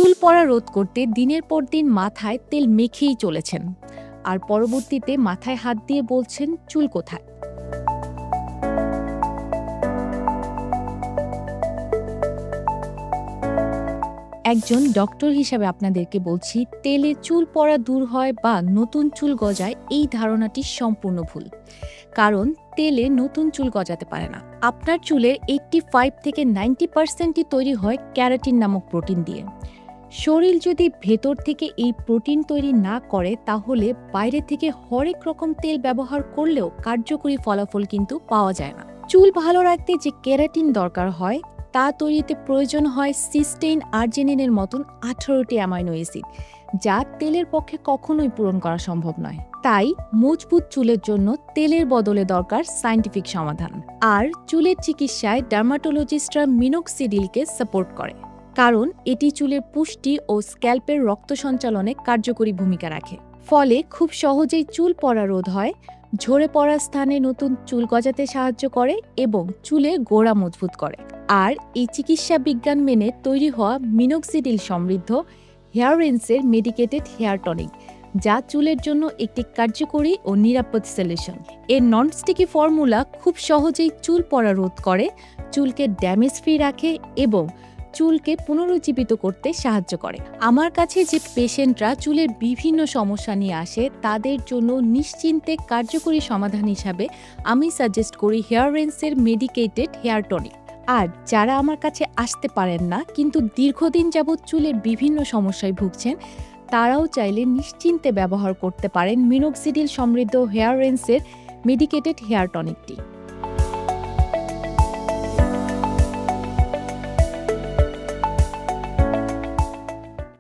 চুল পড়া রোধ করতে দিনের পর দিন মাথায় তেল মেখেই চলেছেন, আর পরবর্তীতে মাথায় হাত দিয়ে বলছেন চুল কোথায়। একজন ডক্টর হিসাবে আপনাদেরকে বলছি, তেলে চুল পড়া দূর হয় বা নতুন চুল গজায় এই ধারণাটি সম্পূর্ণ ভুল। কারণ তেলে নতুন চুল গজাতে পারে না। আপনার চুলের 85 থেকে 90% তৈরি হয় ক্যারাটিন নামক প্রোটিন দিয়ে। শরীর যদি ভেতর থেকে এই প্রোটিন তৈরি না করে, তাহলে বাইরে থেকে হরেক রকম তেল ব্যবহার করলেও কার্যকরী ফলাফল কিন্তু পাওয়া যায় না। চুল ভালো রাখতে যে কেরাটিন দরকার হয় তা তৈরিতে প্রয়োজন হয় সিস্টেইন আর্জিনিনের মতন 18টি অ্যামাইনো অ্যাসিড, যা তেলের পক্ষে কখনোই পূরণ করা সম্ভব নয়। তাই মজবুত চুলের জন্য তেলের বদলে দরকার সায়েন্টিফিক সমাধান। আর চুলের চিকিৎসায় ডার্মাটোলজিস্টরা মিনোক্সিডিলকে সাপোর্ট করে, কারণ এটি চুলের পুষ্টি ও স্ক্যাল্পের রক্ত সঞ্চালনে কার্যকরী ভূমিকা রাখে। ফলে খুব সহজেই চুল পড়া রোধ হয়, ঝরে পড়া স্থানে নতুন চুল গজাতে সাহায্য করে এবং চুলের গোড়া মজবুত করে। আর এই চিকিৎসা বিজ্ঞান মেনে তৈরি হওয়া মিনোক্সিডিল সমৃদ্ধ হেয়ার রিন্সের মেডিকেটেড হেয়ার টনিক, যা চুলের জন্য একটি কার্যকরী ও নিরাপদ সলিউশন। এর ননস্টিকি ফর্মুলা খুব সহজেই চুল পড়া রোধ করে, চুলকে ড্যামেজ ফ্রি রাখে এবং চুলকে পুনরুজ্জীবিত করতে সাহায্য করে। আমার কাছে যে পেশেন্টরা চুলের বিভিন্ন সমস্যা নিয়ে আসে, তাদের জন্য নিশ্চিন্তে কার্যকরী সমাধান হিসাবে আমি সাজেস্ট করি হেয়ার রিন্সের মেডিকেটেড হেয়ার টনিক। আর যারা আমার কাছে আসতে পারেন না কিন্তু দীর্ঘদিন যাবৎ চুলের বিভিন্ন সমস্যায় ভুগছেন, তারাও চাইলে নিশ্চিন্তে ব্যবহার করতে পারেন মিনোক্সিডিল সমৃদ্ধ হেয়ার রিন্সের মেডিকেটেড হেয়ার টনিকটি।